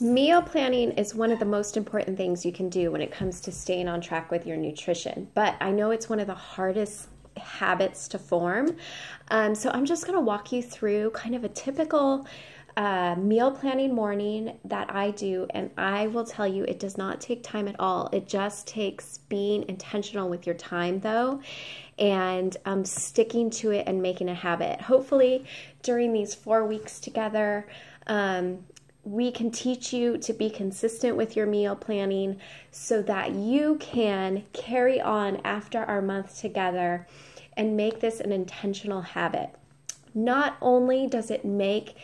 Meal planning is one of the most important things you can do when it comes to staying on track with your nutrition, but I know it's one of the hardest habits to form. So I'm just going to walk you through kind of a typical meal planning morning that I do, and I will tell you it does not take time at all. It just takes being intentional with your time though, and sticking to it and making a habit. Hopefully during these 4 weeks together, we can teach you to be consistent with your meal planning so that you can carry on after our month together and make this an intentional habit. Not only does it make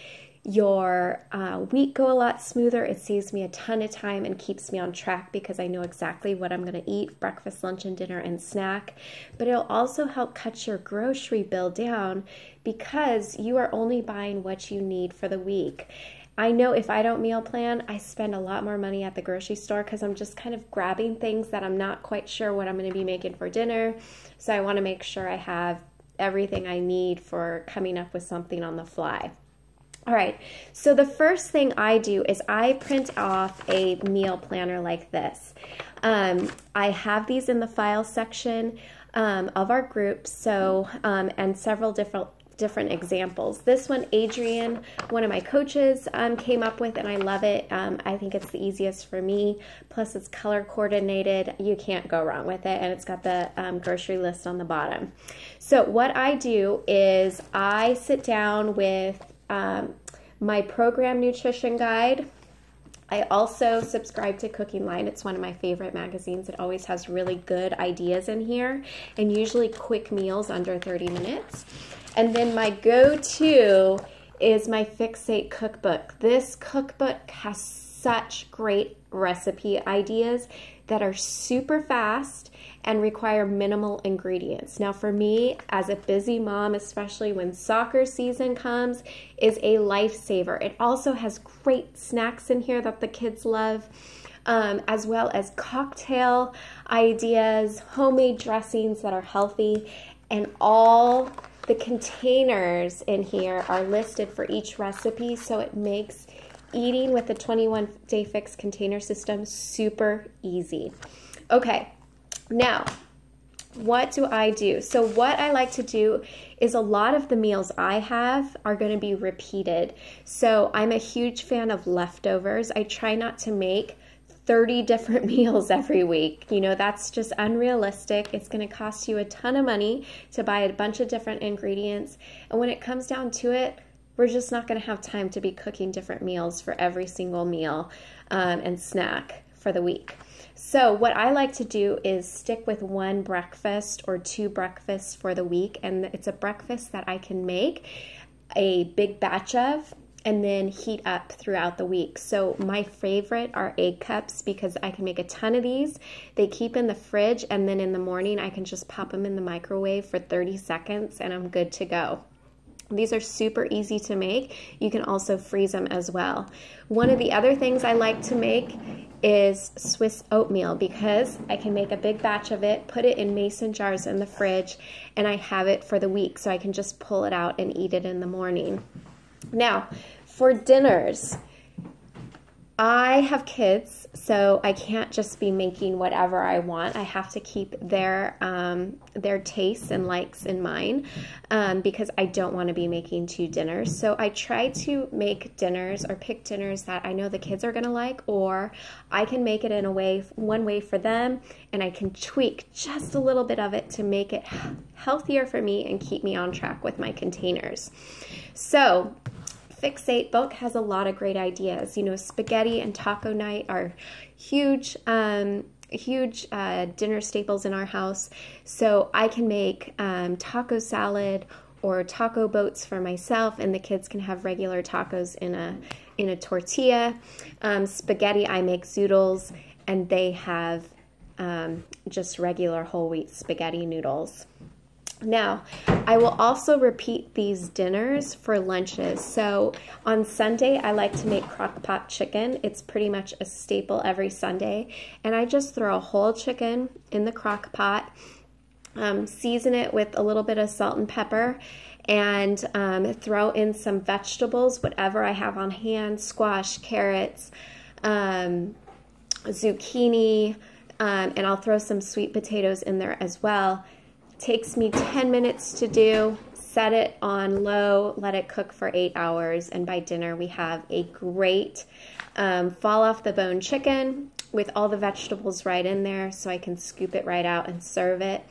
your week go a lot smoother, it saves me a ton of time and keeps me on track because I know exactly what I'm going to eat, breakfast, lunch, and dinner, and snack. But it'll also help cut your grocery bill down because you are only buying what you need for the week. I know if I don't meal plan, I spend a lot more money at the grocery store because I'm just kind of grabbing things that I'm not quite sure what I'm going to be making for dinner. So I want to make sure I have everything I need for coming up with something on the fly. All right, so the first thing I do is I print off a meal planner like this. I have these in the file section of our group, so and several different examples. This one, Adrian, one of my coaches, came up with, and I love it. I think it's the easiest for me. Plus, it's color coordinated. You can't go wrong with it, and it's got the grocery list on the bottom. So what I do is I sit down with my program nutrition guide. I also subscribe to Cooking Line. It's one of my favorite magazines. It always has really good ideas in here and usually quick meals under 30 minutes. And then my go-to is my Fixate cookbook. This cookbook has such great recipe ideas that are super fast and require minimal ingredients. Now for me, as a busy mom, especially when soccer season comes, is a lifesaver. It also has great snacks in here that the kids love, as well as cocktail ideas, homemade dressings that are healthy, and all the containers in here are listed for each recipe, so it makes eating with the 21-day fix container system super easy. Okay, now what do I do? So what I like to do is a lot of the meals I have are going to be repeated. So I'm a huge fan of leftovers. I try not to make 30 different meals every week. You know, that's just unrealistic. It's going to cost you a ton of money to buy a bunch of different ingredients. And when it comes down to it, we're just not going to have time to be cooking different meals for every single meal and snack for the week. So what I like to do is stick with one breakfast or two breakfasts for the week, and it's a breakfast that I can make a big batch of and then heat up throughout the week. So my favorite are egg cups because I can make a ton of these. They keep in the fridge, and then in the morning I can just pop them in the microwave for 30 seconds and I'm good to go. These are super easy to make. You can also freeze them as well. One of the other things I like to make is Swiss oatmeal because I can make a big batch of it, put it in mason jars in the fridge, and I have it for the week, so I can just pull it out and eat it in the morning. Now, for dinners, I have kids, so I can't just be making whatever I want. I have to keep their tastes and likes in mind because I don't want to be making two dinners. So I try to make dinners or pick dinners that I know the kids are going to like, or I can make it in one way for them, and I can tweak just a little bit of it to make it healthier for me and keep me on track with my containers. So Fixate book has a lot of great ideas. You know, spaghetti and taco night are huge dinner staples in our house. So I can make taco salad or taco boats for myself, and the kids can have regular tacos in a tortilla. Spaghetti, I make zoodles, and they have just regular whole wheat spaghetti noodles. Now, I will also repeat these dinners for lunches. So on Sunday, I like to make crock pot chicken. It's pretty much a staple every Sunday. And I just throw a whole chicken in the crock pot, season it with a little bit of salt and pepper, and throw in some vegetables, whatever I have on hand, squash, carrots, zucchini, and I'll throw some sweet potatoes in there as well. It takes me 10 minutes to do. Set it on low, let it cook for 8 hours, and by dinner we have a great fall off the bone chicken with all the vegetables right in there, so I can scoop it right out and serve it.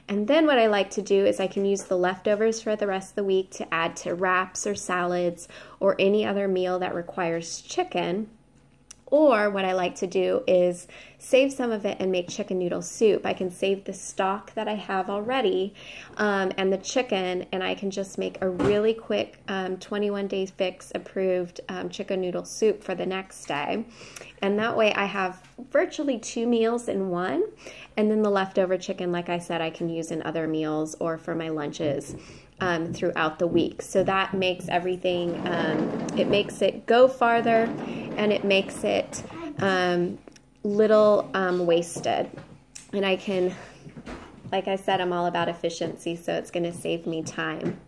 And then what I like to do is I can use the leftovers for the rest of the week to add to wraps or salads or any other meal that requires chicken. Or what I like to do is save some of it and make chicken noodle soup. I can save the stock that I have already and the chicken, and I can just make a really quick 21-day fix approved chicken noodle soup for the next day. And that way I have virtually 2 meals in one, and then the leftover chicken, like I said, I can use in other meals or for my lunches throughout the week. So that makes everything, it makes it go farther, and it makes it little wasted. And I can, like I said, I'm all about efficiency, so it's going to save me time.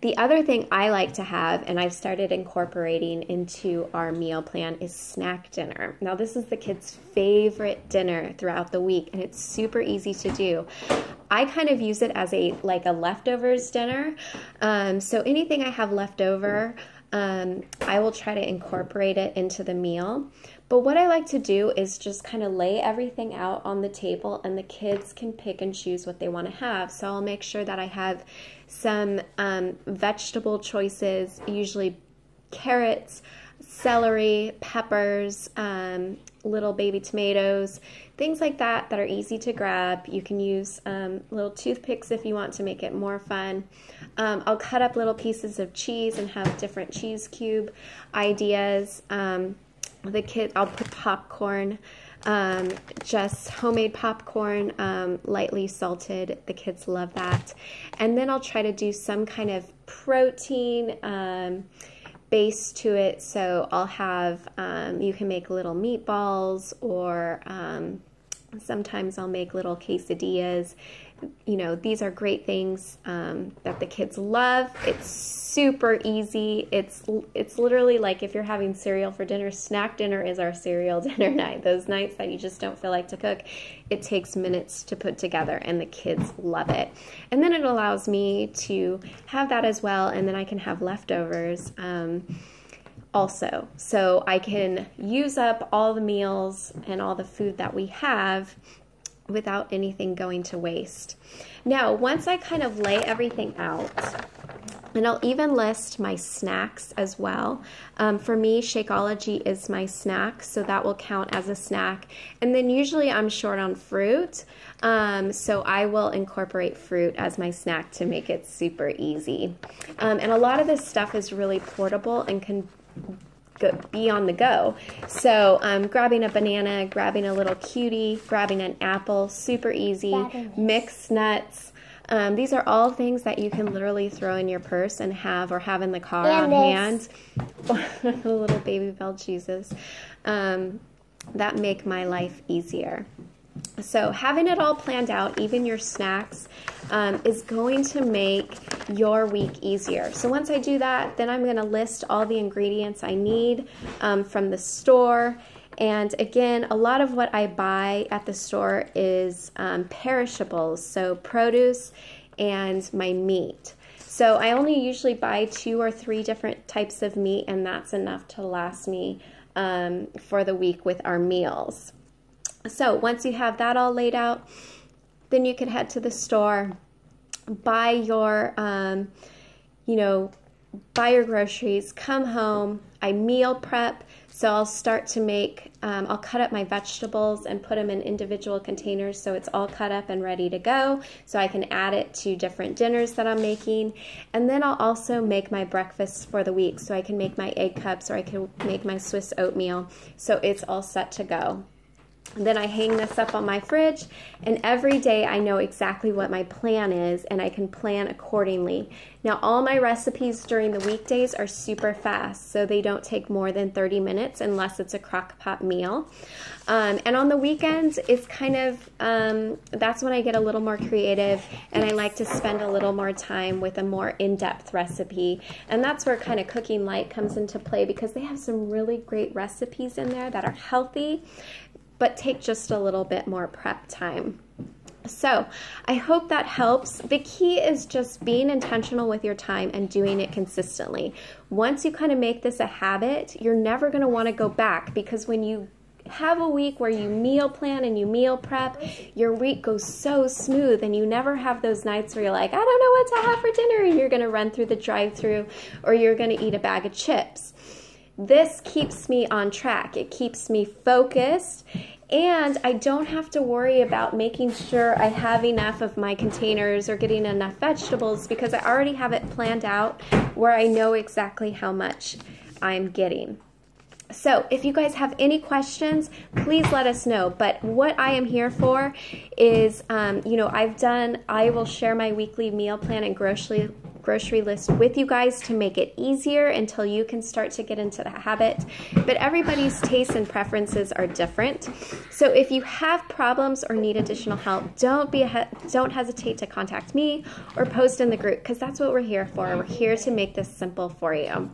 The other thing I like to have, and I've started incorporating into our meal plan, is snack dinner. Now, this is the kids' favorite dinner throughout the week, and it's super easy to do. I kind of use it as a leftovers dinner. So anything I have left over, I will try to incorporate it into the meal. But what I like to do is just kind of lay everything out on the table, and the kids can pick and choose what they want to have. So I'll make sure that I have some vegetable choices, usually carrots, celery, peppers, little baby tomatoes, things like that that are easy to grab. You can use little toothpicks if you want to make it more fun. I'll cut up little pieces of cheese and have different cheese cube ideas. I'll put popcorn, just homemade popcorn, lightly salted. The kids love that. And then I'll try to do some kind of protein base to it. So I'll have, you can make little meatballs, or sometimes I'll make little quesadillas. You know, these are great things that the kids love. It's super easy. It's literally like if you're having cereal for dinner, snack dinner is our cereal dinner night. Those nights that you just don't feel like to cook, it takes minutes to put together, and the kids love it. And then it allows me to have that as well, and then I can have leftovers also. So I can use up all the meals and all the food that we have without anything going to waste. Now, once I kind of lay everything out, and I'll even list my snacks as well. For me, Shakeology is my snack, so that will count as a snack. And then usually I'm short on fruit, so I will incorporate fruit as my snack to make it super easy. And a lot of this stuff is really portable and can be on the go. So grabbing a banana, grabbing a little cutie, grabbing an apple, super easy. Mixed nuts. These are all things that you can literally throw in your purse and have, or have in the car on hand. Little baby bell cheeses that make my life easier. So having it all planned out, even your snacks, is going to make your week easier. So once I do that, then I'm going to list all the ingredients I need from the store. And again, a lot of what I buy at the store is perishables, so produce and my meat. So I only usually buy 2 or 3 different types of meat, and that's enough to last me for the week with our meals. So once you have that all laid out, then you can head to the store, buy your, buy your groceries, come home. I meal prep, so I'll start to make, I'll cut up my vegetables and put them in individual containers so it's all cut up and ready to go, so I can add it to different dinners that I'm making. And then I'll also make my breakfasts for the week, so I can make my egg cups, or I can make my Swiss oatmeal, so it's all set to go. Then I hang this up on my fridge, and every day I know exactly what my plan is, and I can plan accordingly. Now, all my recipes during the weekdays are super fast, so they don't take more than 30 minutes unless it's a crock pot meal. And on the weekends, it's kind of, that's when I get a little more creative, and I like to spend a little more time with a more in-depth recipe. And that's where kind of Cooking Light comes into play, because they have some really great recipes in there that are healthy, but take just a little bit more prep time. So I hope that helps. The key is just being intentional with your time and doing it consistently. Once you kind of make this a habit, you're never going to want to go back, because when you have a week where you meal plan and you meal prep, your week goes so smooth, and you never have those nights where you're like, I don't know what to have for dinner, and you're going to run through the drive-thru, or you're going to eat a bag of chips. This keeps me on track. It keeps me focused, and I don't have to worry about making sure I have enough of my containers or getting enough vegetables, because I already have it planned out where I know exactly how much I'm getting. So if you guys have any questions, please let us know. But what I am here for is, you know, I will share my weekly meal plan and grocery list with you guys to make it easier until you can start to get into the habit. But everybody's tastes and preferences are different. So if you have problems or need additional help, don't hesitate to contact me or post in the group, because that's what we're here for. We're here to make this simple for you.